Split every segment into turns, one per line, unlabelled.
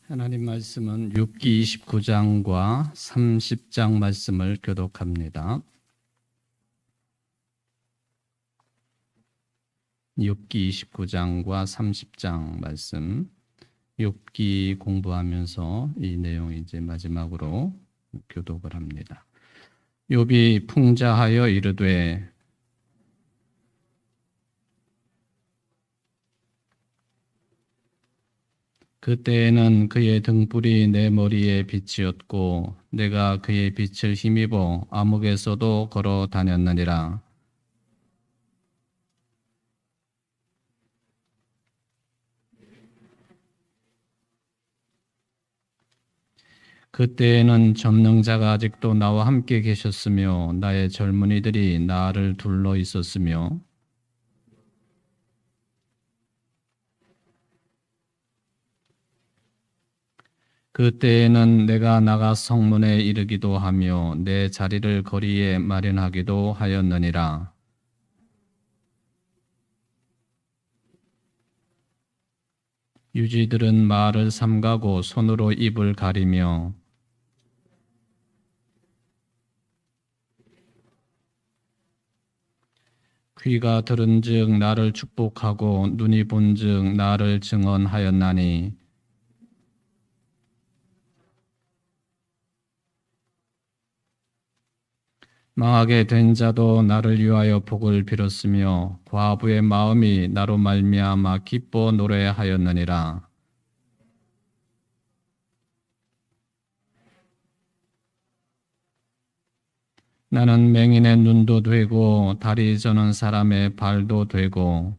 하나님 말씀은 욥기 29장과 30장 말씀을 교독합니다. 욥기 29장과 30장 말씀, 욥기 공부하면서 이 내용 이제 마지막으로 교독을 합니다. 욥이 풍자하여 이르되 그때에는 그의 등불이 내 머리에 빛이었고 내가 그의 빛을 힘입어 암흑에서도 걸어 다녔느니라. 그때에는 점능자가 아직도 나와 함께 계셨으며 나의 젊은이들이 나를 둘러 있었으며 그때에는 내가 나가 성문에 이르기도 하며 내 자리를 거리에 마련하기도 하였느니라. 유지들은 말을 삼가고 손으로 입을 가리며 귀가 들은즉 나를 축복하고 눈이 본즉 나를 증언하였나니 망하게 된 자도 나를 위하여 복을 빌었으며 과부의 마음이 나로 말미암아 기뻐 노래하였느니라. 나는 맹인의 눈도 되고 다리 저는 사람의 발도 되고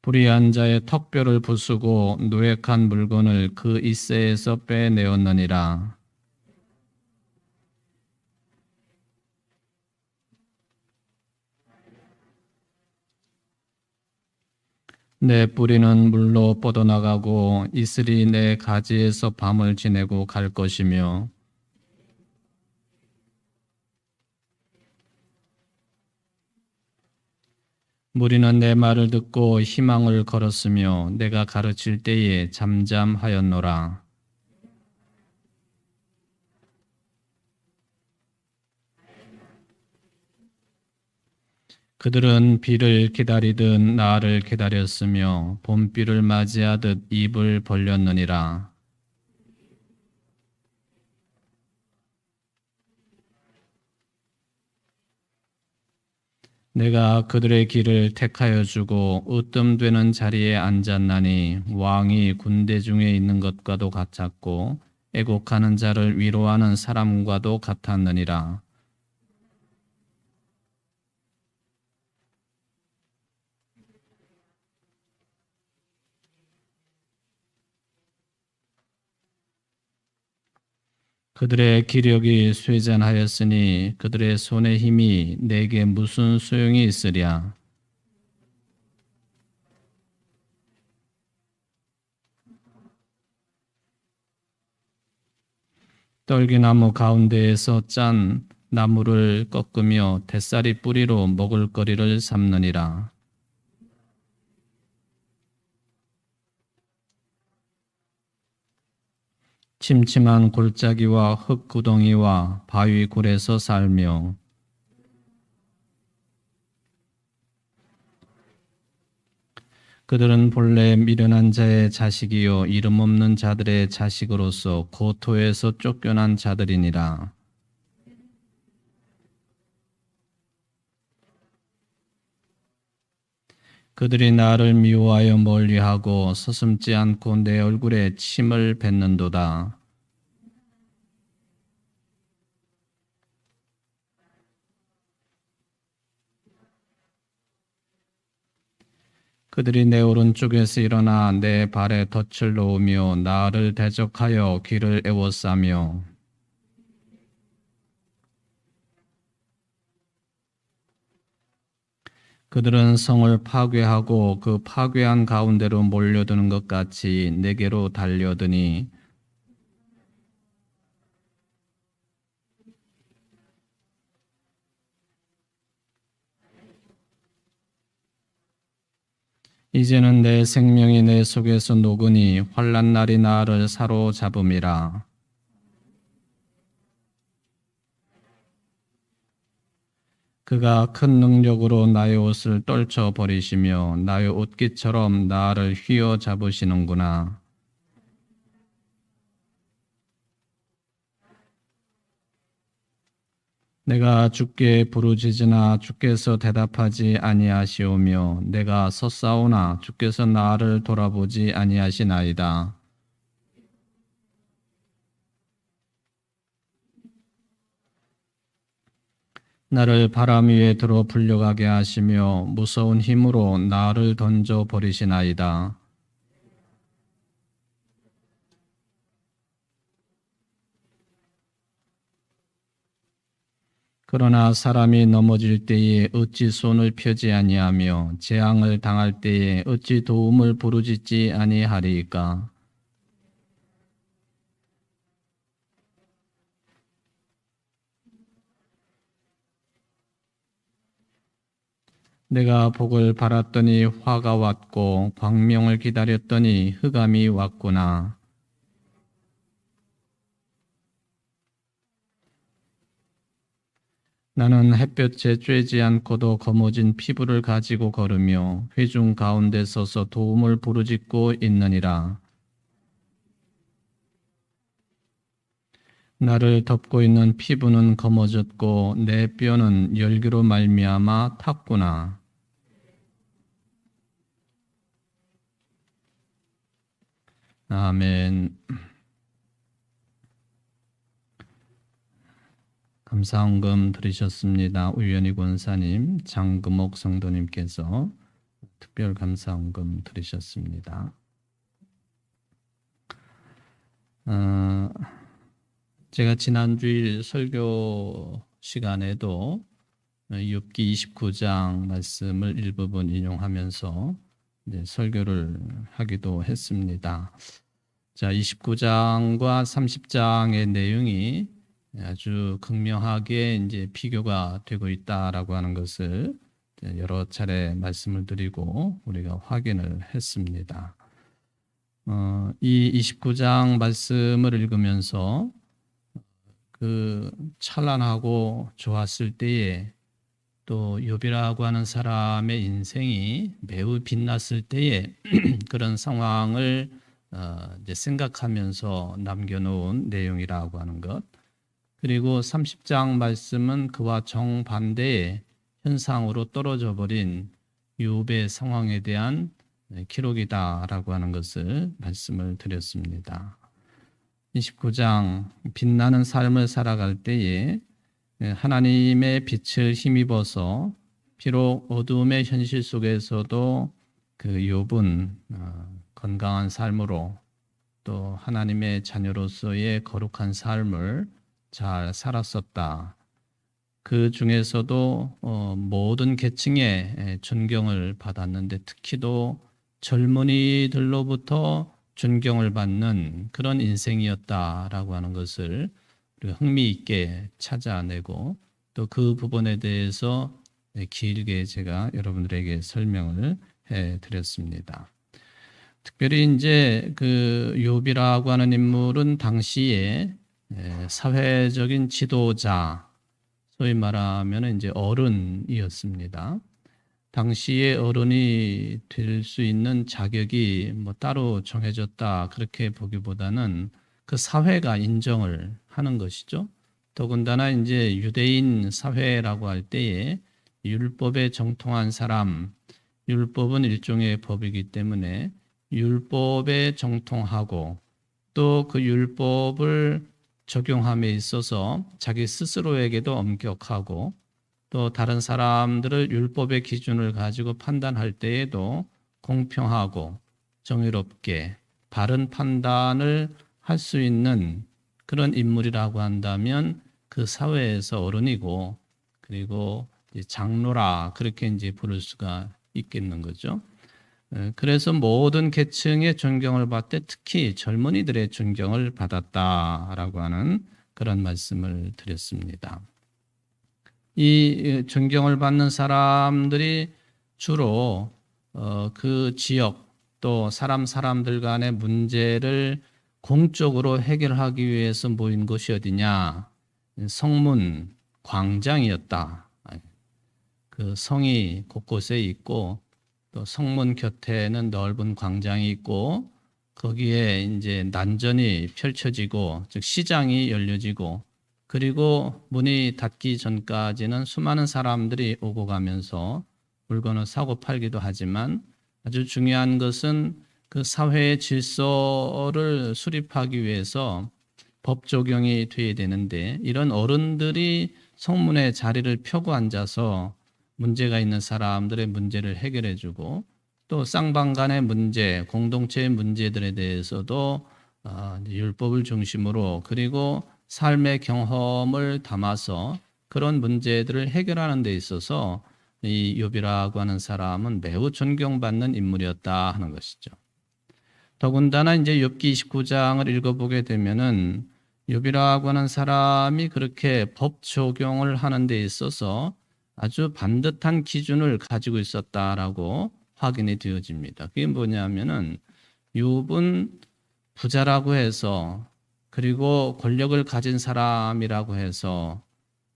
불의한 자의 턱뼈를 부수고 노획한 물건을 그 이새에서 빼내었느니라. 내 뿌리는 물로 뻗어나가고 이슬이 내 가지에서 밤을 지내고 갈 것이며 무리는 내 말을 듣고 희망을 걸었으며 내가 가르칠 때에 잠잠하였노라. 그들은 비를 기다리듯 나를 기다렸으며 봄비를 맞이하듯 입을 벌렸느니라. 내가 그들의 길을 택하여 주고 으뜸되는 자리에 앉았나니 왕이 군대 중에 있는 것과도 같았고 애곡하는 자를 위로하는 사람과도 같았느니라. 그들의 기력이 쇠잔하였으니 그들의 손의 힘이 내게 무슨 소용이 있으랴. 떨기나무 가운데에서 짠 나무를 꺾으며 뱃살이 뿌리로 먹을거리를 삼느니라. 침침한 골짜기와 흙구덩이와 바위굴에서 살며 그들은 본래 미련한 자의 자식이요 이름 없는 자들의 자식으로서 고토에서 쫓겨난 자들이니라. 그들이 나를 미워하여 멀리하고 서슴지 않고 내 얼굴에 침을 뱉는도다. 그들이 내 오른쪽에서 일어나 내 발에 덫을 놓으며 나를 대적하여 길을 에워싸며 그들은 성을 파괴하고 그 파괴한 가운데로 몰려드는 것 같이 내게로 달려드니 이제는 내 생명이 내 속에서 녹으니 환난 날이 나를 사로잡음이라. 그가 큰 능력으로 나의 옷을 떨쳐 버리시며 나의 옷깃처럼 나를 휘어잡으시는구나. 내가 주께 부르짖으나 주께서 대답하지 아니하시오며 내가 섰사오나 주께서 나를 돌아보지 아니하시나이다. 나를 바람 위에 들어 불려가게 하시며 무서운 힘으로 나를 던져 버리시나이다. 그러나 사람이 넘어질 때에 어찌 손을 펴지 아니하며 재앙을 당할 때에 어찌 도움을 부르짖지 아니하리이까. 내가 복을 바랐더니 화가 왔고 광명을 기다렸더니 흑암이 왔구나. 나는 햇볕에 쬐지 않고도 거머진 피부를 가지고 걸으며 회중 가운데 서서 도움을 부르짖고 있느니라. 나를 덮고 있는 피부는 거머졌고 내 뼈는 열기로 말미암아 탔구나. 아멘. 감사헌금 드리셨습니다. 우연희 권사님, 장금옥 성도님께서 특별 감사헌금 드리셨습니다. 제가 지난주일 설교 시간에도 욥기 29장 말씀을 일부분 인용하면서 이제 설교를 하기도 했습니다. 자, 29장과 30장의 내용이 아주 극명하게 이제 비교가 되고 있다라고 하는 것을 여러 차례 말씀을 드리고 우리가 확인을 했습니다. 이 29장 말씀을 읽으면서 그 찬란하고 좋았을 때에 또 욥이라고 하는 사람의 인생이 매우 빛났을 때에 그런 상황을 이제 생각하면서 남겨놓은 내용이라고 하는 것. 그리고 30장 말씀은 그와 정반대의 현상으로 떨어져 버린 욥의 상황에 대한 기록이다라고 하는 것을 말씀을 드렸습니다. 29장 빛나는 삶을 살아갈 때에 하나님의 빛을 힘입어서 비록 어두움의 현실 속에서도 그 욥은 건강한 삶으로 또 하나님의 자녀로서의 거룩한 삶을 잘 살았었다. 그 중에서도 모든 계층의 존경을 받았는데 특히도 젊은이들로부터 존경을 받는 그런 인생이었다라고 하는 것을 우리가 흥미 있게 찾아내고 또 그 부분에 대해서 길게 제가 여러분들에게 설명을 해드렸습니다. 특별히 이제 그 욥이라고 하는 인물은 당시에 사회적인 지도자, 소위 말하면 이제 어른이었습니다. 당시에 어른이 될 수 있는 자격이 뭐 따로 정해졌다 그렇게 보기보다는 그 사회가 인정을 하는 것이죠. 더군다나 이제 유대인 사회라고 할 때에 율법에 정통한 사람, 율법은 일종의 법이기 때문에 율법에 정통하고 또 그 율법을 적용함에 있어서 자기 스스로에게도 엄격하고 또 다른 사람들을 율법의 기준을 가지고 판단할 때에도 공평하고 정의롭게 바른 판단을 할 수 있는 그런 인물이라고 한다면 그 사회에서 어른이고 그리고 장로라 그렇게 이제 부를 수가 있겠는 거죠. 그래서 모든 계층의 존경을 받되 특히 젊은이들의 존경을 받았다라고 하는 그런 말씀을 드렸습니다. 이 존경을 받는 사람들이 주로 그 지역 또 사람들 간의 문제를 공적으로 해결하기 위해서 모인 곳이 어디냐? 성문 광장이었다. 그 성이 곳곳에 있고 또 성문 곁에는 넓은 광장이 있고 거기에 이제 난전이 펼쳐지고 즉 시장이 열려지고 그리고 문이 닫기 전까지는 수많은 사람들이 오고 가면서 물건을 사고 팔기도 하지만 아주 중요한 것은 그 사회의 질서를 수립하기 위해서 법 적용이 돼야 되는데 이런 어른들이 성문에 자리를 펴고 앉아서 문제가 있는 사람들의 문제를 해결해 주고 또 쌍방 간의 문제, 공동체의 문제들에 대해서도 율법을 중심으로 그리고 삶의 경험을 담아서 그런 문제들을 해결하는 데 있어서 이 욥이라고 하는 사람은 매우 존경받는 인물이었다 하는 것이죠. 더군다나 이제 욥기 29장을 읽어보게 되면은 욥이라고 하는 사람이 그렇게 법 적용을 하는 데 있어서 아주 반듯한 기준을 가지고 있었다라고 확인이 되어집니다. 그게 뭐냐면은 욥은 부자라고 해서 그리고 권력을 가진 사람이라고 해서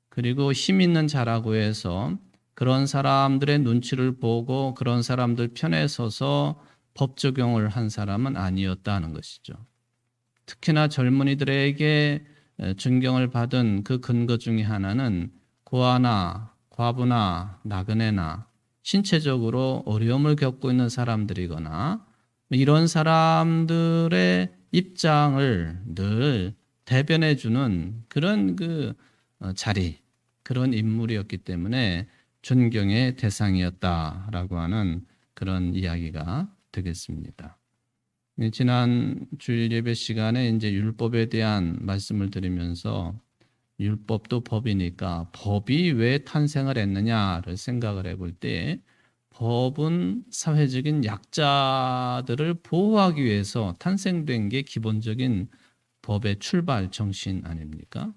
그리고 힘 있는 자라고 해서 그런 사람들의 눈치를 보고 그런 사람들 편에 서서 법 적용을 한 사람은 아니었다는 것이죠. 특히나 젊은이들에게 존경을 받은 그 근거 중에 하나는 고아나 과부나 나그네나 신체적으로 어려움을 겪고 있는 사람들이거나 이런 사람들의 입장을 늘 대변해 주는 그런 자리, 그런 인물이었기 때문에 존경의 대상이었다라고 하는 그런 이야기가 되겠습니다. 지난 주일 예배 시간에 이제 율법에 대한 말씀을 드리면서 율법도 법이니까 법이 왜 탄생을 했느냐를 생각을 해볼 때 법은 사회적인 약자들을 보호하기 위해서 탄생된 게 기본적인 법의 출발 정신 아닙니까?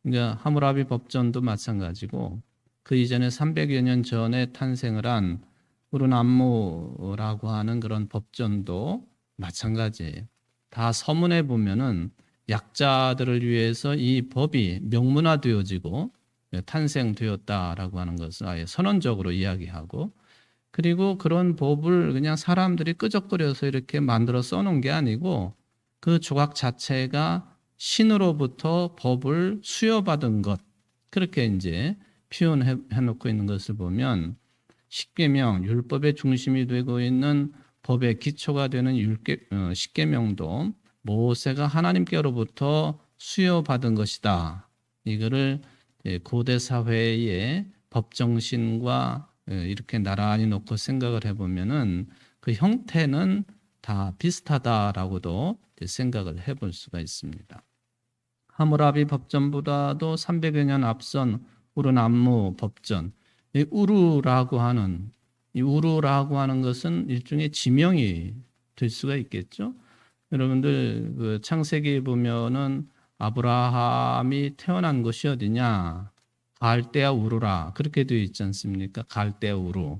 그러니까 하무라비 법전도 마찬가지고 그 이전에 300여 년 전에 탄생을 한 우르남무라고 하는 그런 법전도 마찬가지예요. 다 서문에 보면은 약자들을 위해서 이 법이 명문화되어지고 탄생되었다라고 하는 것을 아예 선언적으로 이야기하고 그리고 그런 법을 그냥 사람들이 끄적거려서 이렇게 만들어 써놓은 게 아니고 그 조각 자체가 신으로부터 법을 수여받은 것 그렇게 이제 표현해 놓고 있는 것을 보면 십계명 율법의 중심이 되고 있는 법의 기초가 되는 십계명도 모세가 하나님께로부터 수여받은 것이다. 이거를 고대 사회의 법 정신과 이렇게 나란히 놓고 생각을 해보면은 그 형태는 다 비슷하다라고도 생각을 해볼 수가 있습니다. 하무라비 법전보다도 300여 년 앞선 우르남무 법전, 이 우르라고 하는 것은 일종의 지명이 될 수가 있겠죠. 여러분들 그 창세기 보면은 아브라함이 태어난 곳이 어디냐? 갈대아 우르라 그렇게 되어 있지 않습니까? 갈대아 우르.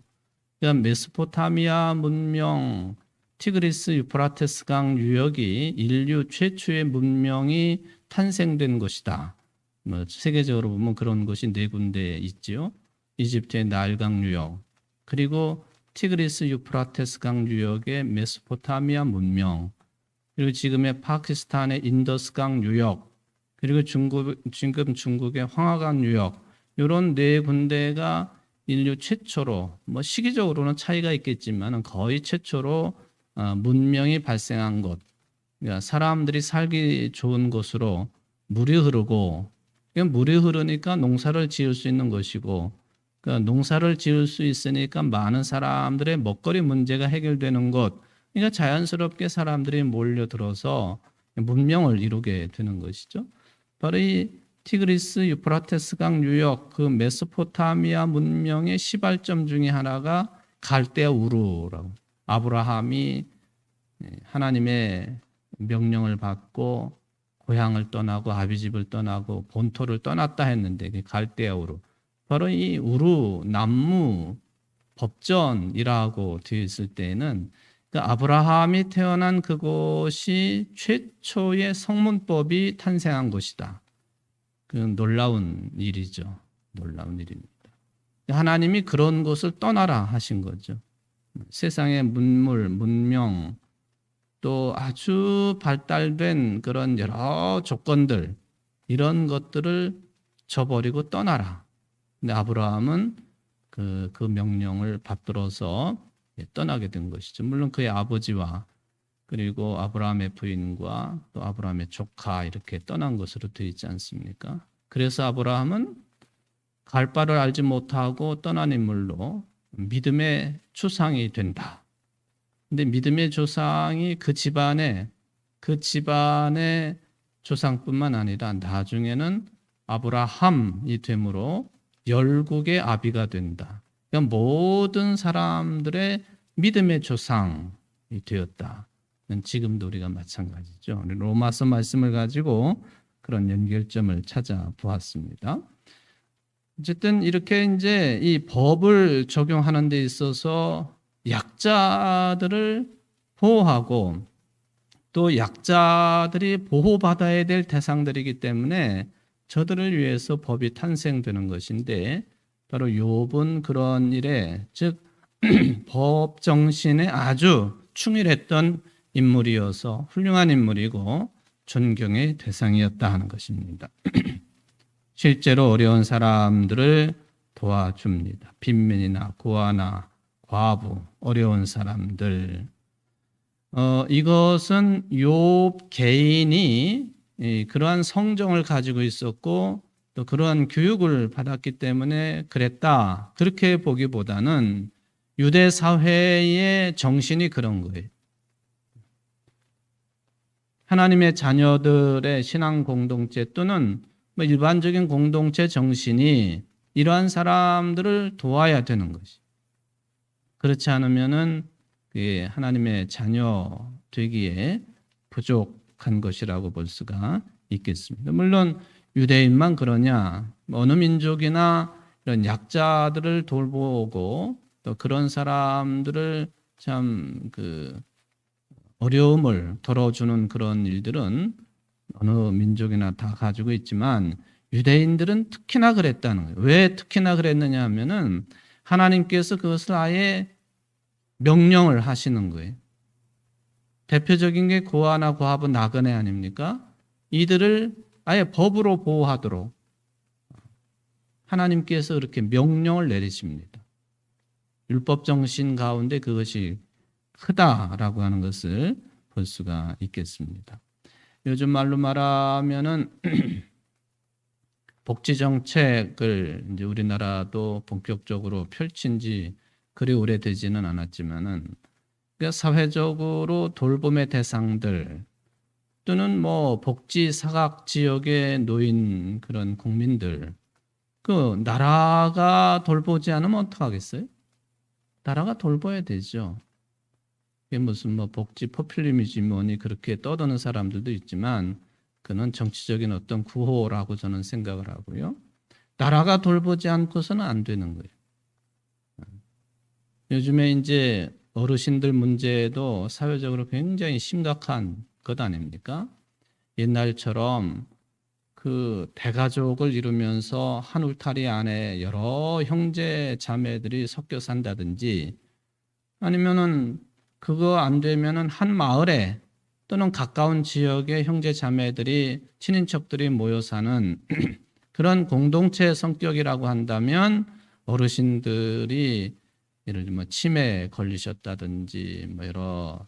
그러니까 메소포타미아 문명, 티그리스 유프라테스 강 유역이 인류 최초의 문명이 탄생된 곳이다. 세계적으로 보면 그런 곳이 네 군데 있지요. 이집트의 나일강 유역, 그리고 티그리스 유프라테스 강 유역의 메소포타미아 문명, 그리고 지금의 파키스탄의 인더스강 유역, 그리고 지금 중국의 황하강 유역, 이런 네 군데가 인류 최초로 시기적으로는 차이가 있겠지만 거의 최초로 문명이 발생한 곳, 그러니까 사람들이 살기 좋은 곳으로 물이 흐르고 물이 흐르니까 농사를 지을 수 있는 것이고 그러니까 농사를 지을 수 있으니까 많은 사람들의 먹거리 문제가 해결되는 것, 그러니까 자연스럽게 사람들이 몰려들어서 문명을 이루게 되는 것이죠. 바로 이 티그리스 유프라테스 강 유역 그 메소포타미아 문명의 시발점 중에 하나가 갈대아 우르라고, 아브라함이 하나님의 명령을 받고 고향을 떠나고 아비집을 떠나고 본토를 떠났다 했는데 갈대아 우르, 바로 이 우르 남무 법전이라고 되어 있을 때에는 그 아브라함이 태어난 그곳이 최초의 성문법이 탄생한 곳이다. 그 놀라운 일이죠. 놀라운 일입니다. 하나님이 그런 곳을 떠나라 하신 거죠. 세상의 문물, 문명, 또 아주 발달된 그런 여러 조건들, 이런 것들을 저버리고 떠나라. 근데 아브라함은 그 명령을 받들어서 떠나게 된 것이죠. 물론 그의 아버지와 그리고 아브라함의 부인과 또 아브라함의 조카 이렇게 떠난 것으로 되어 있지 않습니까? 그래서 아브라함은 갈 바를 알지 못하고 떠난 인물로 믿음의 추상이 된다. 근데 믿음의 조상이 그 집안의 조상뿐만 아니라 나중에는 아브라함이 되므로 열국의 아비가 된다. 그러니까 모든 사람들의 믿음의 조상이 되었다. 지금도 우리가 마찬가지죠. 로마서 말씀을 가지고 그런 연결점을 찾아보았습니다. 어쨌든 이렇게 이제 이 법을 적용하는 데 있어서 약자들을 보호하고 또 약자들이 보호받아야 될 대상들이기 때문에 저들을 위해서 법이 탄생되는 것인데 바로 욥은 그런 일에 즉 법 정신에 아주 충실했던 인물이어서 훌륭한 인물이고 존경의 대상이었다 하는 것입니다. 실제로 어려운 사람들을 도와줍니다. 빈민이나 고아나 과부, 어려운 사람들. 이것은 욥 개인이 그러한 성정을 가지고 있었고 또 그러한 교육을 받았기 때문에 그랬다. 그렇게 보기보다는 유대 사회의 정신이 그런 거예요. 하나님의 자녀들의 신앙 공동체 또는 일반적인 공동체 정신이 이러한 사람들을 도와야 되는 것이. 그렇지 않으면은 하나님의 자녀 되기에 부족한 것이라고 볼 수가 있겠습니다. 물론 유대인만 그러냐? 어느 민족이나 이런 약자들을 돌보고 또 그런 사람들을 참 어려움을 덜어주는 그런 일들은 어느 민족이나 다 가지고 있지만 유대인들은 특히나 그랬다는 거예요. 왜 특히나 그랬느냐 하면은 하나님께서 그것을 아예 명령을 하시는 거예요. 대표적인 게 고아나 과부 나그네 아닙니까? 이들을 아예 법으로 보호하도록 하나님께서 그렇게 명령을 내리십니다. 율법 정신 가운데 그것이 크다라고 하는 것을 볼 수가 있겠습니다. 요즘 말로 말하면은 복지 정책을 이제 우리나라도 본격적으로 펼친 지 그리 오래되지는 않았지만은 그러니까 사회적으로 돌봄의 대상들 또는 복지 사각 지역에 놓인 그런 국민들 그 나라가 돌보지 않으면 어떡하겠어요? 나라가 돌봐야 되죠. 이게 무슨 복지 포퓰리즘이지 뭐니 그렇게 떠드는 사람들도 있지만 그는 정치적인 어떤 구호라고 저는 생각을 하고요. 나라가 돌보지 않고서는 안 되는 거예요. 요즘에 이제 어르신들 문제도 사회적으로 굉장히 심각한 것 아닙니까? 옛날처럼 그 대가족을 이루면서 한 울타리 안에 여러 형제 자매들이 섞여 산다든지 아니면은 그거 안 되면은 한 마을에 또는 가까운 지역의 형제 자매들이 친인척들이 모여 사는 그런 공동체 성격이라고 한다면 어르신들이 예를 들면 치매에 걸리셨다든지 여러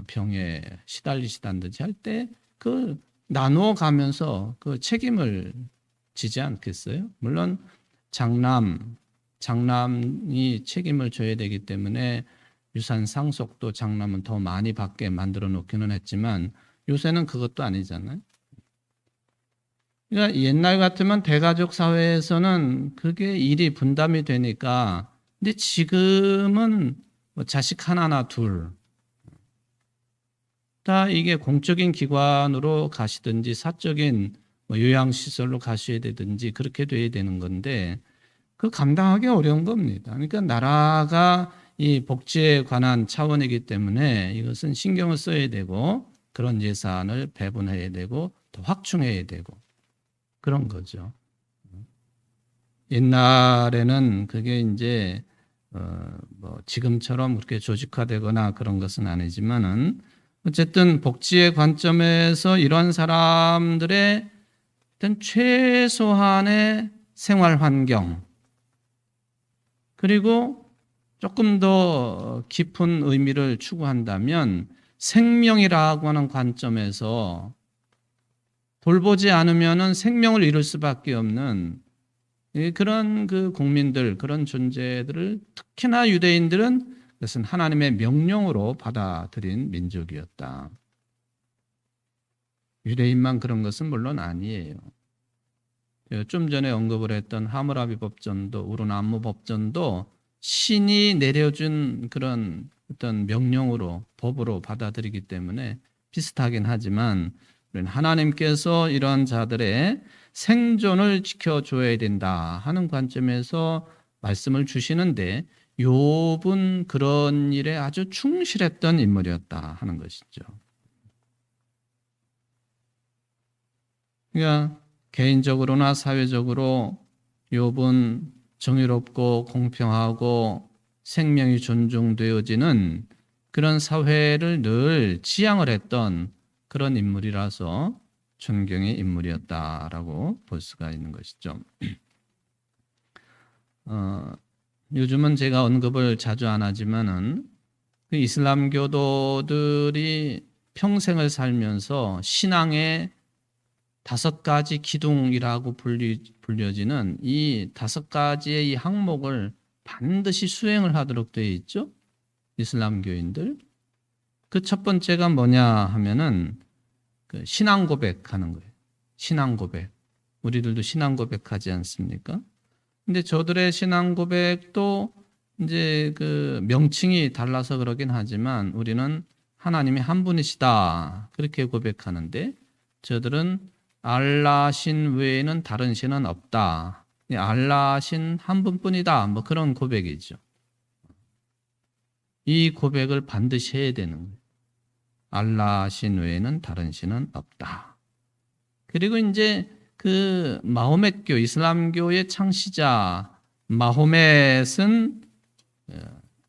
병에 시달리시다든지 할 때 그 나누어 가면서 그 책임을 지지 않겠어요? 물론 장남이 책임을 져야 되기 때문에 유산 상속도 장남은 더 많이 받게 만들어 놓기는 했지만 요새는 그것도 아니잖아요. 그러니까 옛날 같으면 대가족 사회에서는 그게 일이 분담이 되니까 근데 지금은 자식 하나나 둘 다 이게 공적인 기관으로 가시든지 사적인 요양시설로 가셔야 되든지 그렇게 돼야 되는 건데 그 감당하기 어려운 겁니다. 그러니까 나라가 이 복지에 관한 차원이기 때문에 이것은 신경을 써야 되고 그런 예산을 배분해야 되고 더 확충해야 되고 그런 거죠. 옛날에는 그게 이제 뭐 지금처럼 그렇게 조직화되거나 그런 것은 아니지만은 어쨌든 복지의 관점에서 이런 사람들의 어떤 최소한의 생활 환경 그리고 조금 더 깊은 의미를 추구한다면 생명이라고 하는 관점에서 돌보지 않으면은 생명을 잃을 수밖에 없는 그런 그 국민들, 그런 존재들을 특히나 유대인들은 그것은 하나님의 명령으로 받아들인 민족이었다. 유대인만 그런 것은 물론 아니에요. 좀 전에 언급을 했던 하무라비 법전도 우르나무 법전도 신이 내려준 그런 어떤 명령으로 법으로 받아들이기 때문에 비슷하긴 하지만 하나님께서 이러한 자들의 생존을 지켜줘야 된다 하는 관점에서 말씀을 주시는데 욥은 그런 일에 아주 충실했던 인물이었다 하는 것이죠. 그러니까 개인적으로나 사회적으로 욥은 정의롭고 공평하고 생명이 존중되어지는 그런 사회를 늘 지향을 했던 그런 인물이라서 존경의 인물이었다라고 볼 수가 있는 것이죠. 요즘은 제가 언급을 자주 안 하지만은 그 이슬람 교도들이 평생을 살면서 신앙의 5가지 기둥이라고 불려지는 이 5가지의 이 항목을 반드시 수행을 하도록 되어 있죠. 이슬람교인들. 그 첫 번째가 뭐냐 하면은 그 신앙 고백하는 거예요. 신앙 고백. 우리들도 신앙 고백하지 않습니까? 근데 저들의 신앙 고백도 이제 그 명칭이 달라서 그러긴 하지만 우리는 하나님이 한 분이시다. 그렇게 고백하는데 저들은 알라 신 외에는 다른 신은 없다. 알라 신 한 분뿐이다. 뭐 그런 고백이죠. 이 고백을 반드시 해야 되는 거예요. 알라 신 외에는 다른 신은 없다. 그리고 이제 그 마호멧교 이슬람교의 창시자 마호멧은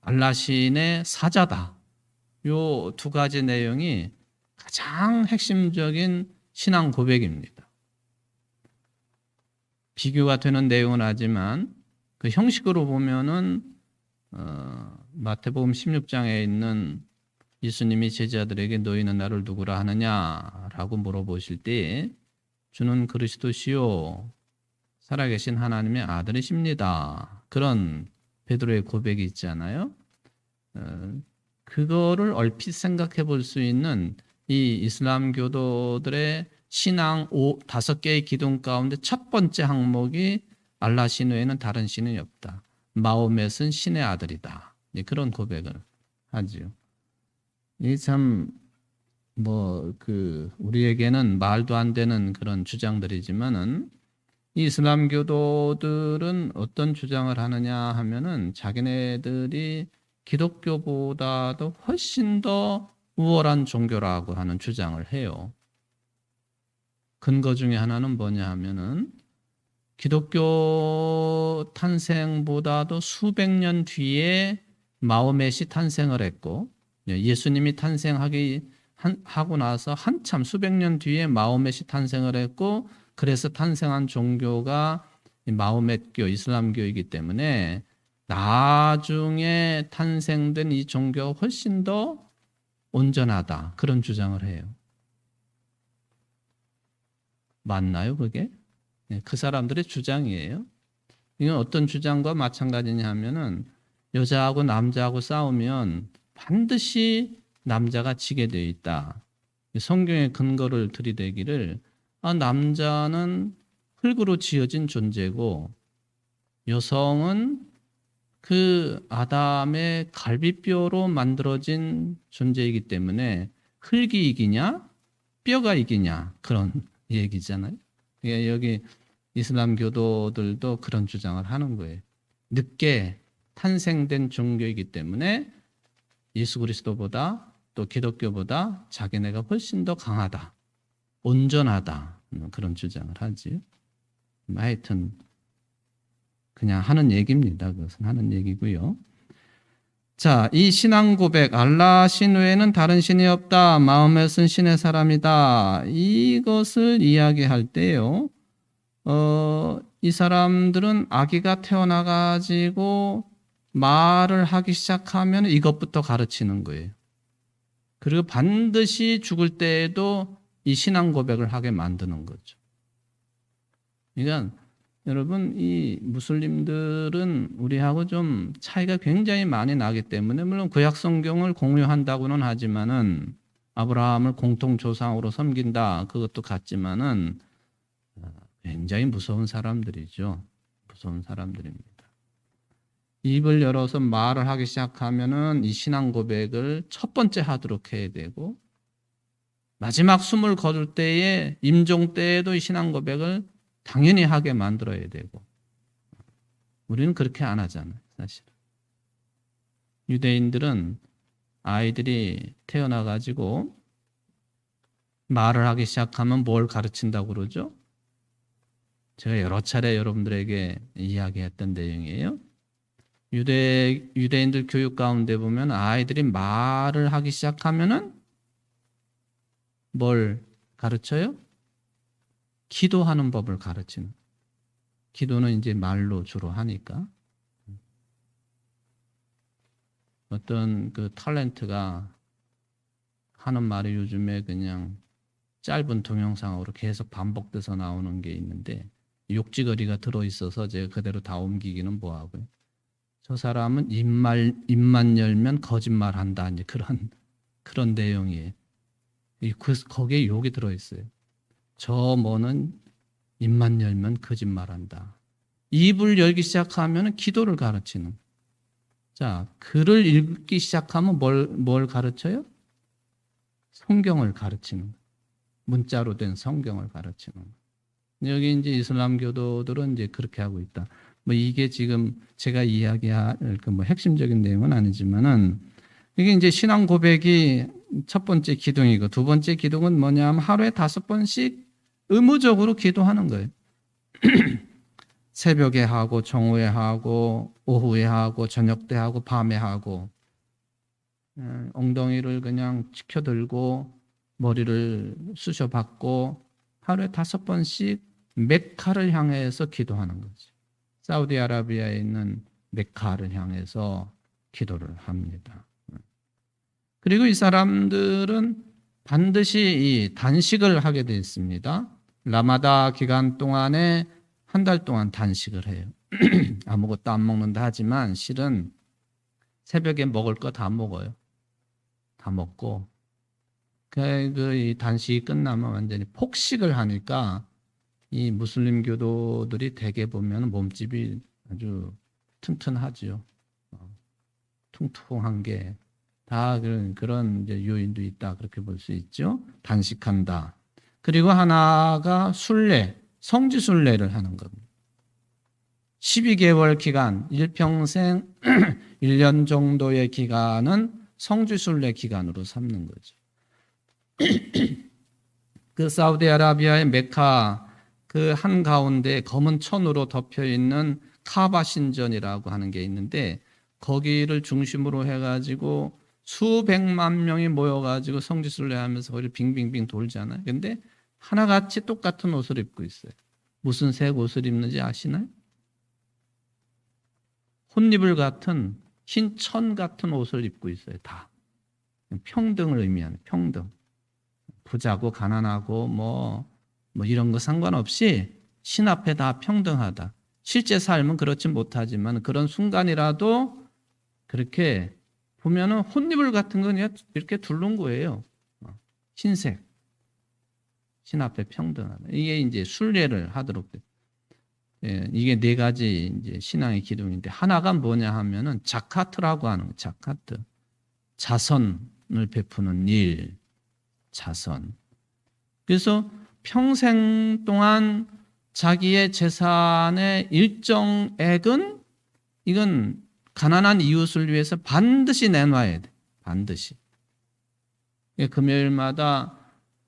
알라 신의 사자다. 요 2가지 내용이 가장 핵심적인 신앙 고백입니다. 비교가 되는 내용은 하지만 그 형식으로 보면은 마태복음 16장에 있는 예수님이 제자들에게 너희는 나를 누구라 하느냐라고 물어보실 때 주는 그리스도시요 살아계신 하나님의 아들이십니다. 그런 베드로의 고백이 있잖아요. 그거를 얼핏 생각해 볼 수 있는 이 이슬람 교도들의 신앙 5개의 기둥 가운데 첫 번째 항목이 알라 신 외에는 다른 신이 없다. 마호멧은 신의 아들이다. 그런 고백을 하지요. 이게 참 우리에게는 말도 안 되는 그런 주장들이지만은 이슬람 교도들은 어떤 주장을 하느냐 하면은 자기네들이 기독교보다도 훨씬 더 우월한 종교라고 하는 주장을 해요. 근거 중에 하나는 뭐냐 하면은 기독교 탄생보다도 수백 년 뒤에 마호멧이 탄생을 했고 예수님이 하고 나서 한참 수백 년 뒤에 마호멧이 탄생을 했고 그래서 탄생한 종교가 마호멧교 이슬람교이기 때문에 나중에 탄생된 이 종교가 훨씬 더 온전하다. 그런 주장을 해요. 맞나요, 그게? 그 사람들의 주장이에요. 이건 어떤 주장과 마찬가지냐 하면은 여자하고 남자하고 싸우면 반드시 남자가 지게 되어 있다. 성경의 근거를 들이대기를 남자는 흙으로 지어진 존재고 여성은 그 아담의 갈비뼈로 만들어진 존재이기 때문에 흙이 이기냐 뼈가 이기냐 그런 얘기잖아요. 여기 이슬람 교도들도 그런 주장을 하는 거예요. 늦게 탄생된 종교이기 때문에 예수 그리스도보다 또 기독교보다 자기네가 훨씬 더 강하다, 온전하다, 그런 주장을 하지. 하여튼 그냥 하는 얘기입니다. 그것은 하는 얘기고요. 자, 이 신앙 고백, 알라 신 외에는 다른 신이 없다, 마음에 쓴 신의 사람이다, 이것을 이야기할 때요, 이 사람들은 아기가 태어나가지고 말을 하기 시작하면 이것부터 가르치는 거예요. 그리고 반드시 죽을 때에도 이 신앙 고백을 하게 만드는 거죠. 그러니까 여러분, 이 무슬림들은 우리하고 좀 차이가 굉장히 많이 나기 때문에, 물론 구약 성경을 공유한다고는 하지만은, 아브라함을 공통 조상으로 섬긴다, 그것도 같지만은 굉장히 무서운 사람들이죠. 무서운 사람들입니다. 입을 열어서 말을 하기 시작하면은 이 신앙 고백을 첫 번째 하도록 해야 되고, 마지막 숨을 거둘 때에, 임종 때에도 이 신앙 고백을 당연히 하게 만들어야 되고, 우리는 그렇게 안 하잖아요, 사실. 유대인들은 아이들이 태어나가지고 말을 하기 시작하면 뭘 가르친다고 그러죠? 제가 여러 차례 여러분들에게 이야기했던 내용이에요. 유대인들 교육 가운데 보면 아이들이 말을 하기 시작하면은 뭘 가르쳐요? 기도하는 법을 가르치는. 기도는 이제 말로 주로 하니까. 어떤 그 탤런트가 하는 말이 요즘에 그냥 짧은 동영상으로 계속 반복돼서 나오는 게 있는데, 욕지거리가 들어있어서 제가 그대로 다 옮기기는 뭐하고요. 저 사람은 입만 열면 거짓말한다, 이제 그런 내용이에요. 거기에 욕이 들어있어요. 저 뭐는 입만 열면 거짓말한다. 입을 열기 시작하면 기도를 가르치는. 자, 글을 읽기 시작하면 뭘 가르쳐요? 성경을 가르치는. 문자로 된 성경을 가르치는. 여기 이제 이슬람 교도들은 이제 그렇게 하고 있다. 뭐 이게 지금 제가 이야기할 그 뭐 핵심적인 내용은 아니지만은, 이게 이제 신앙 고백이 첫 번째 기둥이고, 두 번째 기둥은 뭐냐면 하루에 5번씩 의무적으로 기도하는 거예요. 새벽에 하고, 정오에 하고, 오후에 하고, 저녁 때 하고, 밤에 하고, 엉덩이를 그냥 치켜들고 머리를 쑤셔박고 하루에 5번씩 메카를 향해서 기도하는 거죠. 사우디아라비아에 있는 메카를 향해서 기도를 합니다. 그리고 이 사람들은 반드시 이 단식을 하게 되어 있습니다. 라마다 기간 동안에 한 달 동안 단식을 해요. 아무것도 안 먹는다 하지만 실은 새벽에 먹을 거 다 먹어요. 다 먹고 이 단식이 끝나면 완전히 폭식을 하니까 이 무슬림 교도들이 대개 보면 몸집이 아주 튼튼하죠. 퉁퉁한 게 다 그런 이제 요인도 있다, 그렇게 볼 수 있죠. 단식한다. 그리고 하나가 순례, 성지 순례를 하는 겁니다. 12개월 기간, 일평생 1년 정도의 기간은 성지 순례 기간으로 삼는 거죠. 그 사우디아라비아의 메카 그 한가운데 검은 천으로 덮여 있는 카바 신전이라고 하는 게 있는데, 거기를 중심으로 해가지고 수백만 명이 모여가지고 성지순례하면서 거기를 빙빙빙 돌잖아요. 근데 하나같이 똑같은 옷을 입고 있어요. 무슨 색 옷을 입는지 아시나요? 혼입을 같은 흰 천 같은 옷을 입고 있어요. 다 평등을 의미하는, 평등. 부자고 가난하고 뭐 이런 거 상관없이 신 앞에 다 평등하다. 실제 삶은 그렇지 못하지만 그런 순간이라도 그렇게 보면은 혼입을 같은 건 이렇게 두른 거예요. 흰색. 신 앞에 평등하다. 이게 이제 순례를 하도록 돼. 예, 이게 4가지 이제 신앙의 기둥인데, 하나가 뭐냐 하면은 자카트라고 하는 거. 자카트. 자선을 베푸는 일. 자선. 그래서 평생 동안 자기의 재산의 일정액은 이건 가난한 이웃을 위해서 반드시 내놔야 돼. 반드시. 금요일마다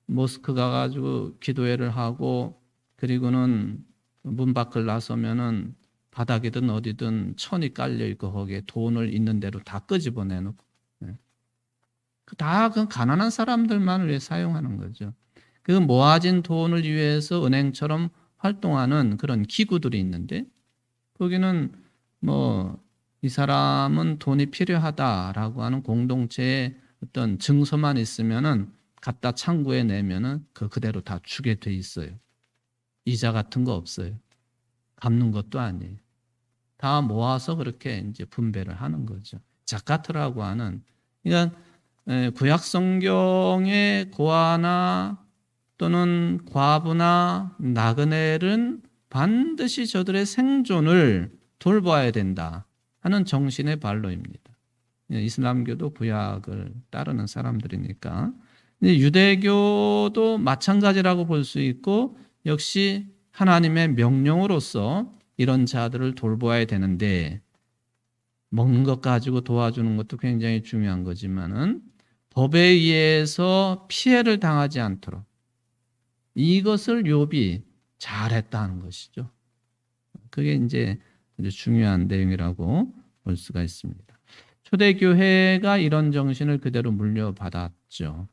모스크 가가지고 기도회를 하고 그리고는 문 밖을 나서면은 바닥이든 어디든 천이 깔려 있고 거기에 돈을 있는 대로 다 끄집어 내놓고 다 그 가난한 사람들만을 위해 사용하는 거죠. 그 모아진 돈을 위해서 은행처럼 활동하는 그런 기구들이 있는데 거기는 뭐 이 사람은 돈이 필요하다라고 하는 공동체의 어떤 증서만 있으면은 갖다 창구에 내면은 그대로 다 주게 돼 있어요. 이자 같은 거 없어요. 갚는 것도 아니에요. 다 모아서 그렇게 이제 분배를 하는 거죠. 자카트라고 하는, 그러니까 구약 성경의 고아나 또는 과부나 나그네는 반드시 저들의 생존을 돌봐야 된다 하는 정신의 발로입니다. 이슬람교도 구약을 따르는 사람들이니까. 유대교도 마찬가지라고 볼 수 있고 역시 하나님의 명령으로서 이런 자들을 돌보아야 되는데 먹는 것 가지고 도와주는 것도 굉장히 중요한 거지만은 법에 의해서 피해를 당하지 않도록 이것을 욥이 잘했다는 것이죠. 그게 이제 중요한 내용이라고 볼 수가 있습니다. 초대교회가 이런 정신을 그대로 물려받았죠.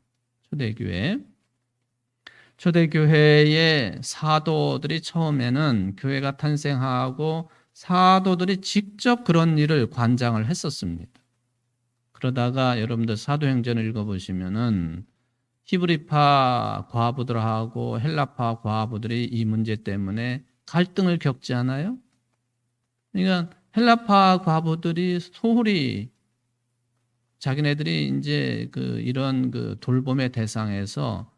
초대교회의 사도들이 처음에는 교회가 탄생하고 사도들이 직접 그런 일을 관장을 했었습니다. 그러다가 여러분들 사도행전을 읽어보시면은 히브리파 과부들하고 헬라파 과부들이 이 문제 때문에 갈등을 겪지 않아요? 그러니까 헬라파 과부들이 소홀히 자기네들이 이제 이런 돌봄의 대상에서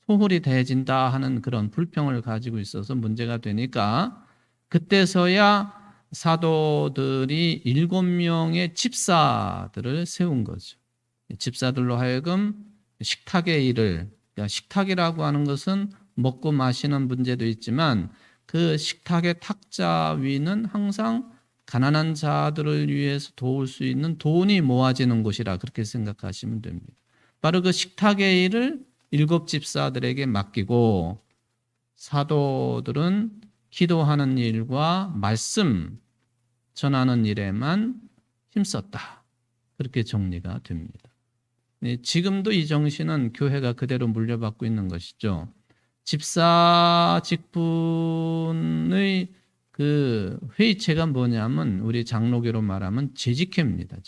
소홀히 대해진다 하는 그런 불평을 가지고 있어서 문제가 되니까 그때서야 사도들이 7명의 집사들을 세운 거죠. 집사들로 하여금 식탁의 일을, 그러니까 식탁이라고 하는 것은 먹고 마시는 문제도 있지만 그 식탁의 탁자 위는 항상 가난한 자들을 위해서 도울 수 있는 돈이 모아지는 곳이라 그렇게 생각하시면 됩니다. 바로 그 식탁의 일을 7집사들에게 맡기고 사도들은 기도하는 일과 말씀 전하는 일에만 힘썼다. 그렇게 정리가 됩니다. 지금도 이 정신은 교회가 그대로 물려받고 있는 것이죠. 집사 직분의 회의체가 뭐냐면 우리 장로교로 말하면 재직회입니다.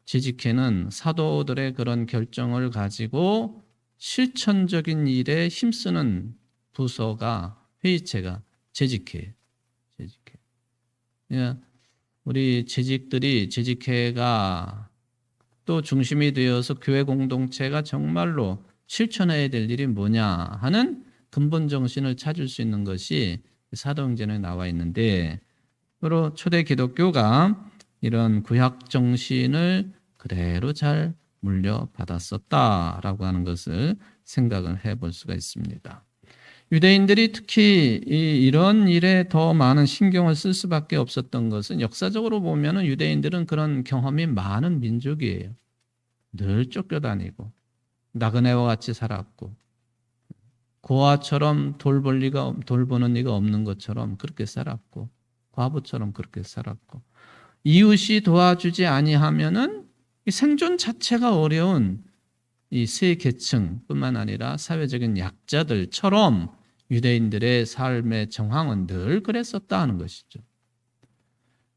재직회는 사도들의 그런 결정을 가지고 실천적인 일에 힘쓰는 부서가 회의체가 재직회예요. 그러니까 우리 재직회가 또 중심이 되어서 교회 공동체가 정말로 실천해야 될 일이 뭐냐 하는 근본 정신을 찾을 수 있는 것이 사도행전에 나와 있는데 바로 초대 기독교가 이런 구약 정신을 그대로 잘 물려받았었다라고 하는 것을 생각을 해볼 수가 있습니다. 유대인들이 특히 이런 일에 더 많은 신경을 쓸 수밖에 없었던 것은 역사적으로 보면 유대인들은 그런 경험이 많은 민족이에요. 늘 쫓겨다니고 나그네와 같이 살았고 고아처럼 돌보는 이가 없는 것처럼 그렇게 살았고 과부처럼 그렇게 살았고 이웃이 도와주지 아니하면은 생존 자체가 어려운 이 세 계층뿐만 아니라 사회적인 약자들처럼 유대인들의 삶의 정황은 늘 그랬었다 하는 것이죠.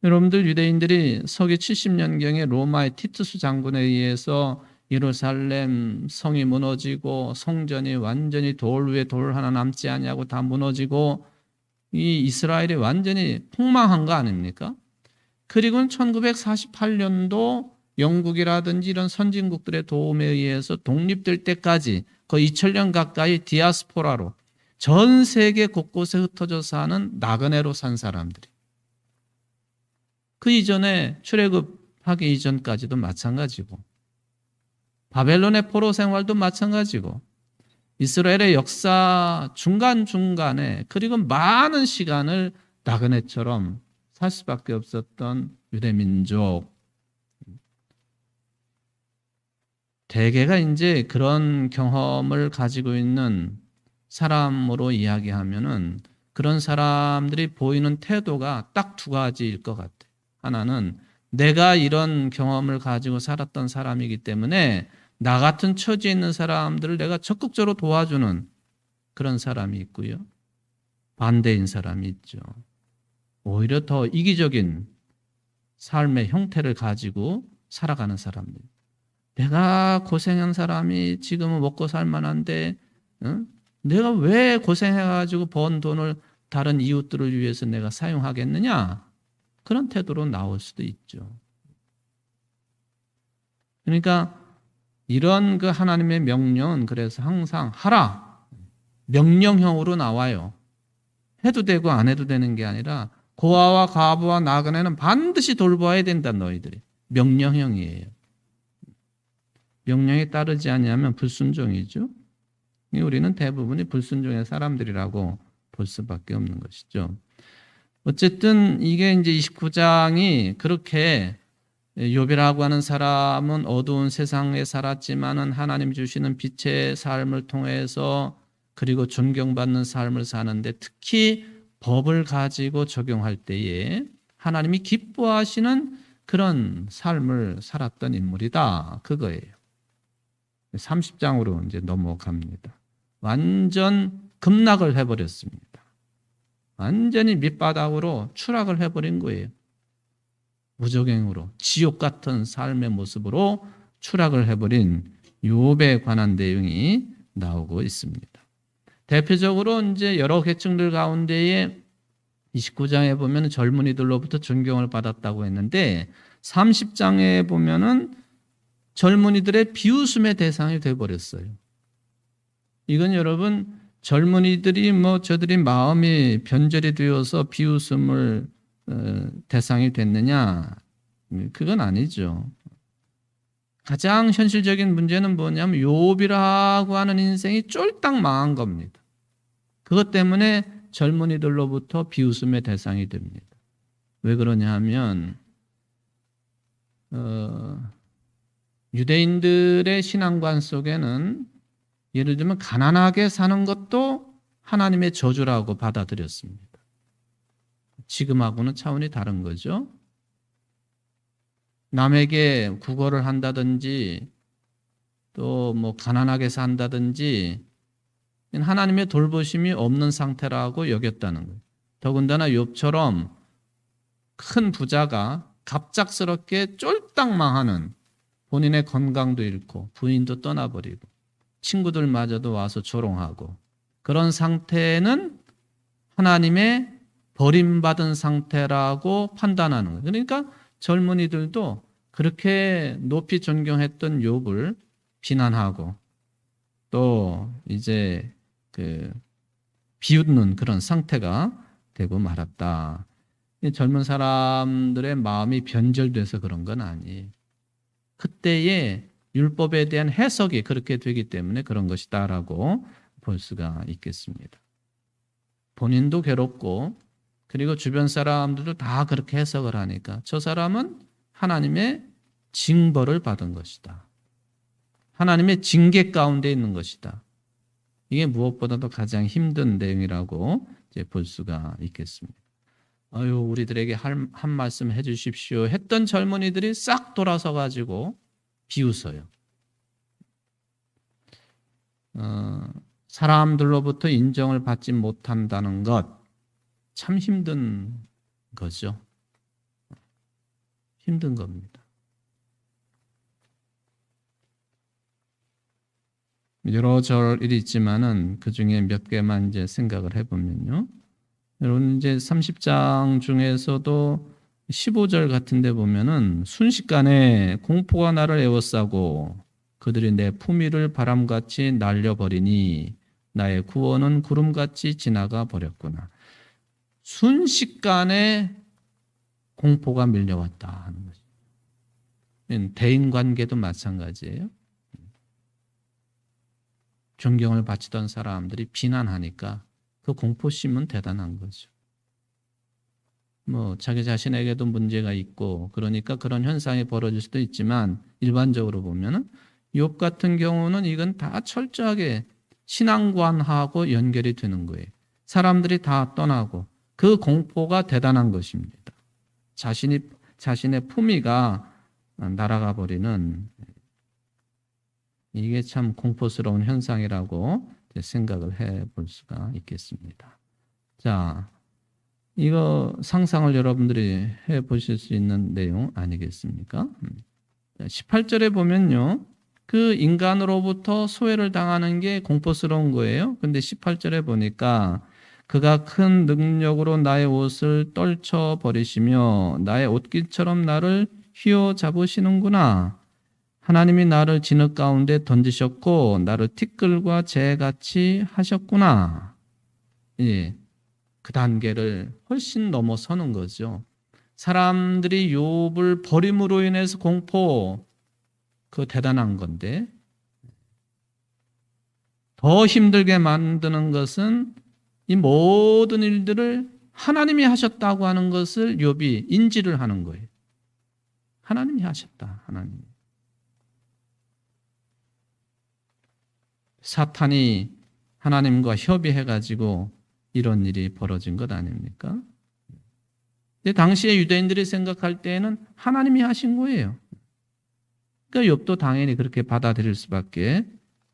여러분들 유대인들이 서기 70년경에 로마의 티투스 장군에 의해서 예루살렘 성이 무너지고 성전이 완전히 돌 위에 돌 하나 남지 아니하고 다 무너지고 이 이스라엘이 완전히 폭망한 거 아닙니까? 그리고는 1948년도 영국이라든지 이런 선진국들의 도움에 의해서 독립될 때까지 거의 2000년 가까이 디아스포라로 전 세계 곳곳에 흩어져 사는 나그네로 산 사람들이 그 이전에 출애굽하기 이전까지도 마찬가지고 바벨론의 포로 생활도 마찬가지고 이스라엘의 역사 중간중간에 그리고 많은 시간을 나그네처럼 살 수밖에 없었던 유대민족. 대개가 이제 그런 경험을 가지고 있는 사람으로 이야기하면은 그런 사람들이 보이는 태도가 딱 두 가지일 것 같아요. 하나는 내가 이런 경험을 가지고 살았던 사람이기 때문에 나 같은 처지에 있는 사람들을 내가 적극적으로 도와주는 그런 사람이 있고요. 반대인 사람이 있죠. 오히려 더 이기적인 삶의 형태를 가지고 살아가는 사람들. 내가 고생한 사람이 지금은 먹고 살 만한데 내가 왜 고생해가지고 번 돈을 다른 이웃들을 위해서 내가 사용하겠느냐? 그런 태도로 나올 수도 있죠. 그러니까 이런 그 하나님의 명령은 그래서 항상 하라. 명령형으로 나와요. 해도 되고 안 해도 되는 게 아니라 고아와 과부와 나그네는 반드시 돌보아야 된다 너희들이. 명령형이에요. 명령에 따르지 않으면 불순종이죠. 우리는 대부분이 불순종의 사람들이라고 볼 수밖에 없는 것이죠. 어쨌든 이게 이제 29장이 그렇게 욥이라고 하는 사람은 어두운 세상에 살았지만은 하나님 주시는 빛의 삶을 통해서 그리고 존경받는 삶을 사는데 특히 법을 가지고 적용할 때에 하나님이 기뻐하시는 그런 삶을 살았던 인물이다. 그거예요. 30장으로 이제 넘어갑니다. 완전 급락을 해버렸습니다. 완전히 밑바닥으로 추락을 해버린 거예요. 무적행으로 지옥 같은 삶의 모습으로 추락을 해버린 욥에 관한 내용이 나오고 있습니다. 대표적으로 이제 여러 계층들 가운데에 29장에 보면 젊은이들로부터 존경을 받았다고 했는데 30장에 보면은 젊은이들의 비웃음의 대상이 되어버렸어요. 이건 여러분 젊은이들이 저들이 마음이 변절이 되어서 비웃음을 대상이 됐느냐? 그건 아니죠. 가장 현실적인 문제는 뭐냐면 욥이라고 하는 인생이 쫄딱 망한 겁니다. 그것 때문에 젊은이들로부터 비웃음의 대상이 됩니다. 왜 그러냐 하면 유대인들의 신앙관 속에는 예를 들면 가난하게 사는 것도 하나님의 저주라고 받아들였습니다. 지금하고는 차원이 다른 거죠. 남에게 구걸을 한다든지 또 가난하게 산다든지 하나님의 돌보심이 없는 상태라고 여겼다는 거예요. 더군다나 욥처럼 큰 부자가 갑작스럽게 쫄딱 망하는 본인의 건강도 잃고 부인도 떠나버리고 친구들마저도 와서 조롱하고 그런 상태는 하나님의 버림받은 상태라고 판단하는 거예요. 그러니까 젊은이들도 그렇게 높이 존경했던 욥을 비난하고 또 이제 비웃는 그런 상태가 되고 말았다. 젊은 사람들의 마음이 변절돼서 그런 건 아니에요. 그때의 율법에 대한 해석이 그렇게 되기 때문에 그런 것이다라고 볼 수가 있겠습니다. 본인도 괴롭고 그리고 주변 사람들도 다 그렇게 해석을 하니까 저 사람은 하나님의 징벌을 받은 것이다. 하나님의 징계 가운데 있는 것이다. 이게 무엇보다도 가장 힘든 내용이라고 이제 볼 수가 있겠습니다. 우리들에게 한 말씀 해주십시오 했던 젊은이들이 싹 돌아서 가지고 비웃어요. 사람들로부터 인정을 받지 못한다는 것 참 힘든 거죠. 힘든 겁니다. 여러 절이 있지만은 그 중에 몇 개만 이제 생각을 해보면요. 여러분 이제 30장 중에서도 15절 같은 데 보면은 순식간에 공포가 나를 에워싸고 그들이 내 품위를 바람같이 날려버리니 나의 구원은 구름같이 지나가 버렸구나. 순식간에 공포가 밀려왔다 하는 것입니다. 대인관계도 마찬가지예요. 존경을 바치던 사람들이 비난하니까 그 공포심은 대단한 거죠. 뭐 자기 자신에게도 문제가 있고 그러니까 그런 현상이 벌어질 수도 있지만 일반적으로 보면은 욥 같은 경우는 이건 다 철저하게 신앙관하고 연결이 되는 거예요. 사람들이 다 떠나고 그 공포가 대단한 것입니다. 자신의 품위가 날아가 버리는 이게 참 공포스러운 현상이라고 생각을 해볼 수가 있겠습니다. 자, 이거 상상을 여러분들이 해보실 수 있는 내용 아니겠습니까? 18절에 보면요. 그 인간으로부터 소외를 당하는 게 공포스러운 거예요. 근데 18절에 보니까 그가 큰 능력으로 나의 옷을 떨쳐버리시며 나의 옷깃처럼 나를 휘어잡으시는구나. 하나님이 나를 진흙 가운데 던지셨고 나를 티끌과 재같이 하셨구나. 예, 그 단계를 훨씬 넘어서는 거죠. 사람들이 욥을 버림으로 인해서 공포, 그 대단한 건데 더 힘들게 만드는 것은 이 모든 일들을 하나님이 하셨다고 하는 것을 욥이 인지를 하는 거예요. 하나님이 하셨다. 하나님. 사탄이 하나님과 협의해가지고 이런 일이 벌어진 것 아닙니까? 근데 당시에 유대인들이 생각할 때에는 하나님이 하신 거예요. 그러니까 욥도 당연히 그렇게 받아들일 수밖에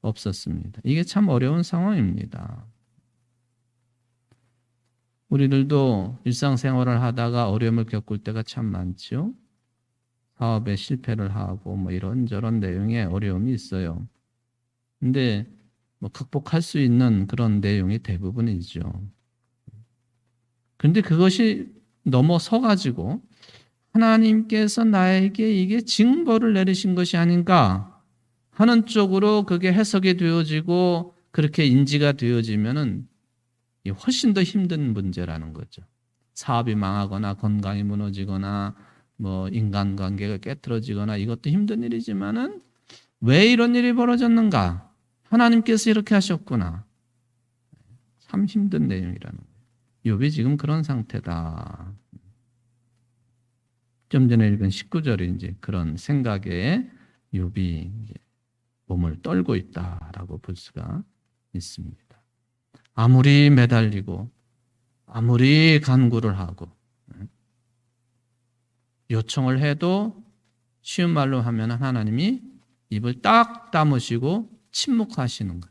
없었습니다. 이게 참 어려운 상황입니다. 우리들도 일상생활을 하다가 어려움을 겪을 때가 참 많죠. 사업에 실패를 하고 뭐 이런저런 내용의 어려움이 있어요. 근데 뭐 극복할 수 있는 그런 내용이 대부분이죠. 그런데 그것이 넘어서 가지고 하나님께서 나에게 이게 징벌을 내리신 것이 아닌가 하는 쪽으로 그게 해석이 되어지고 그렇게 인지가 되어지면은 훨씬 더 힘든 문제라는 거죠. 사업이 망하거나 건강이 무너지거나 뭐 인간관계가 깨트러지거나 이것도 힘든 일이지만은 왜 이런 일이 벌어졌는가? 하나님께서 이렇게 하셨구나. 참 힘든 내용이라는 거예요. 욥이 지금 그런 상태다. 좀 전에 읽은 19절이 이제 그런 생각에 욥이 이제 몸을 떨고 있다라고 볼 수가 있습니다. 아무리 매달리고 아무리 간구를 하고 요청을 해도 쉬운 말로 하면 하나님이 입을 딱 다무시고 침묵하시는 것.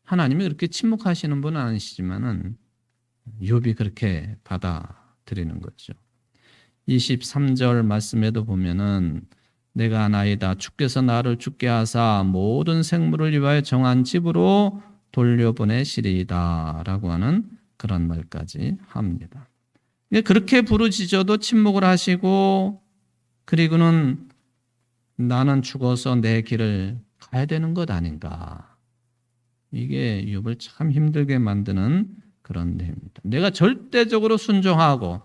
하나님이 그렇게 침묵하시는 분은 아니시지만은 욥이 그렇게 받아들이는 거죠. 23절 말씀에도 보면은 내가 나이다 주께서 나를 죽게 하사 모든 생물을 위하여 정한 집으로 돌려보내시리이다 라고 하는 그런 말까지 합니다. 그렇게 부르짖어도 침묵을 하시고 그리고는 나는 죽어서 내 길을 가야 되는 것 아닌가. 이게 욥을 참 힘들게 만드는 그런 내용입니다. 내가 절대적으로 순종하고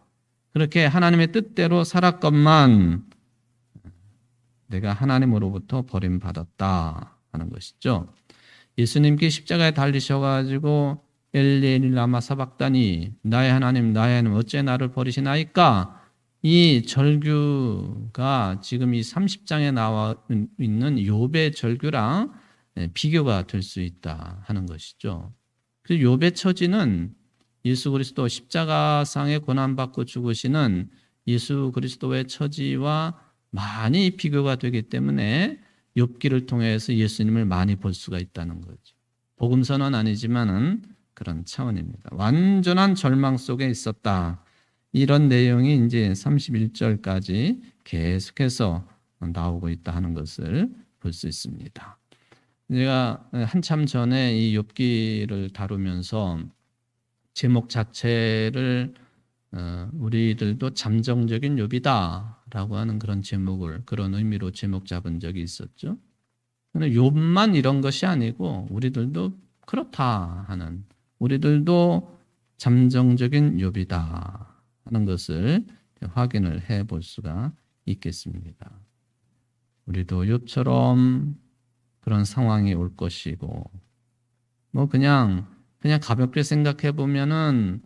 그렇게 하나님의 뜻대로 살았건만 내가 하나님으로부터 버림받았다 하는 것이죠. 예수님께 십자가에 달리셔가지고 엘리 엘리 라마 사박다니 나의 하나님 어째 나를 버리시나이까 이 절규가 지금 이 30장에 나와 있는 욥의 절규랑 비교가 될 수 있다 하는 것이죠. 그래서 욥의 처지는 예수 그리스도 십자가상에 고난받고 죽으시는 예수 그리스도의 처지와 많이 비교가 되기 때문에 욥기를 통해서 예수님을 많이 볼 수가 있다는 거죠. 복음서는 아니지만은 그런 차원입니다. 완전한 절망 속에 있었다. 이런 내용이 이제 31절까지 계속해서 나오고 있다 하는 것을 볼 수 있습니다. 제가 한참 전에 이 욥기를 다루면서 제목 자체를 우리들도 잠정적인 욥이다라고 하는 그런 제목을 그런 의미로 제목 잡은 적이 있었죠. 욥만 이런 것이 아니고 우리들도 그렇다 하는 우리들도 잠정적인 욥이다 하는 것을 확인을 해볼 수가 있겠습니다. 우리도 욥처럼 그런 상황이 올 것이고, 뭐 그냥 가볍게 생각해 보면은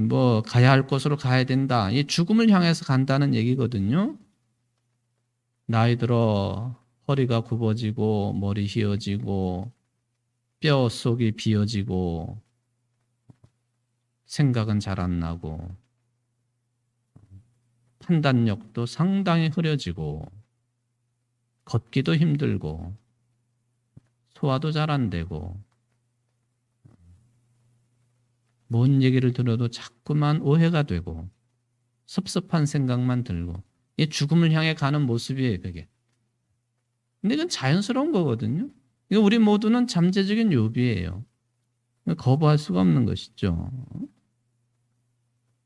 뭐 가야 할 곳으로 가야 된다. 이 죽음을 향해서 간다는 얘기거든요. 나이 들어 허리가 굽어지고 머리 휘어지고 뼈 속이 비어지고 생각은 잘 안 나고 판단력도 상당히 흐려지고 걷기도 힘들고 소화도 잘 안 되고 뭔 얘기를 들어도 자꾸만 오해가 되고 섭섭한 생각만 들고 이 죽음을 향해 가는 모습이에요, 그게. 근데 이건 자연스러운 거거든요. 이거 우리 모두는 잠재적인 요비예요. 거부할 수가 없는 것이죠.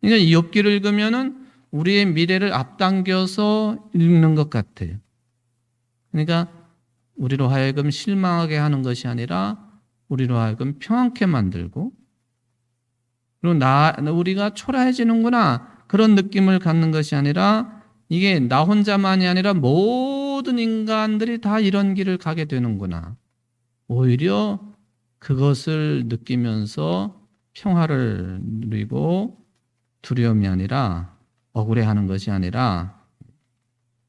그러니까 이 욥기를 읽으면은 우리의 미래를 앞당겨서 읽는 것 같아요. 그러니까 우리로 하여금 실망하게 하는 것이 아니라 우리로 하여금 평안케 만들고 그리고 우리가 초라해지는구나 그런 느낌을 갖는 것이 아니라 이게 나 혼자만이 아니라 모든 인간들이 다 이런 길을 가게 되는구나. 오히려 그것을 느끼면서 평화를 누리고 두려움이 아니라 억울해하는 것이 아니라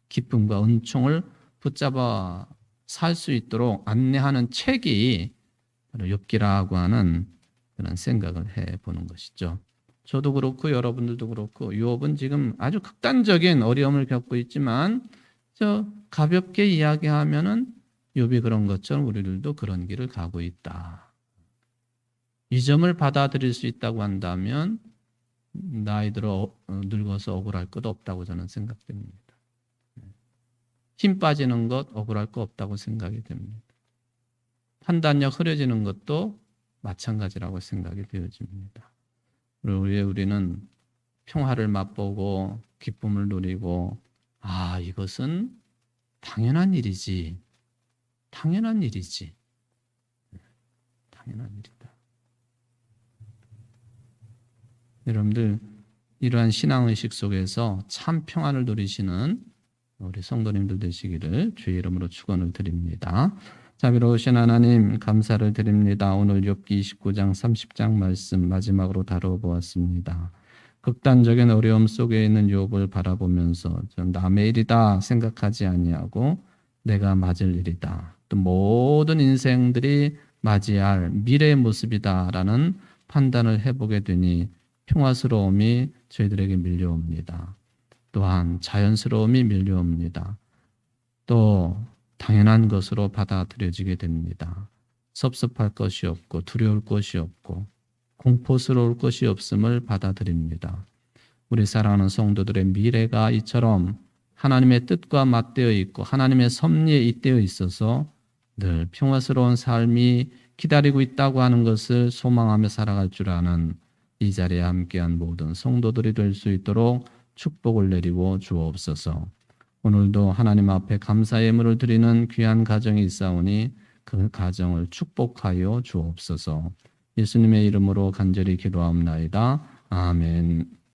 기쁨과 은총을 붙잡아 살 수 있도록 안내하는 책이 바로 욥기라고 하는 그런 생각을 해보는 것이죠. 저도 그렇고 여러분들도 그렇고 욥은 지금 아주 극단적인 어려움을 겪고 있지만 가볍게 이야기하면은 욥이 그런 것처럼 우리들도 그런 길을 가고 있다. 이 점을 받아들일 수 있다고 한다면 나이 들어 늙어서 억울할 것 없다고 저는 생각됩니다. 힘 빠지는 것 억울할 거 없다고 생각이 됩니다. 판단력 흐려지는 것도 마찬가지라고 생각이 되어집니다. 우리는 평화를 맛보고 기쁨을 누리고 이것은 당연한 일이지. 당연한 일이지. 당연한 일이다. 여러분들 이러한 신앙의식 속에서 참 평안을 누리시는 우리 성도님들 되시기를 주의 이름으로 축원을 드립니다. 자비로우신 하나님 감사를 드립니다. 오늘 욥기 29장 30장 말씀 마지막으로 다뤄보았습니다. 극단적인 어려움 속에 있는 욥을 바라보면서 좀 남의 일이다 생각하지 아니하고 내가 맞을 일이다. 또 모든 인생들이 맞이할 미래의 모습이다라는 판단을 해보게 되니 평화스러움이 저희들에게 밀려옵니다. 또한 자연스러움이 밀려옵니다. 또 당연한 것으로 받아들여지게 됩니다. 섭섭할 것이 없고 두려울 것이 없고 공포스러울 것이 없음을 받아들입니다. 우리 사랑하는 성도들의 미래가 이처럼 하나님의 뜻과 맞되어 있고 하나님의 섭리에 잇대어 있어서 늘 평화스러운 삶이 기다리고 있다고 하는 것을 소망하며 살아갈 줄 아는 이 자리에 함께한 모든 성도들이 될 수 있도록 축복을 내리고 주옵소서. 오늘도 하나님 앞에 감사의 예물을 드리는 귀한 가정이 있사오니 그 가정을 축복하여 주옵소서. 예수님의 이름으로 간절히 기도하옵나이다. 아멘.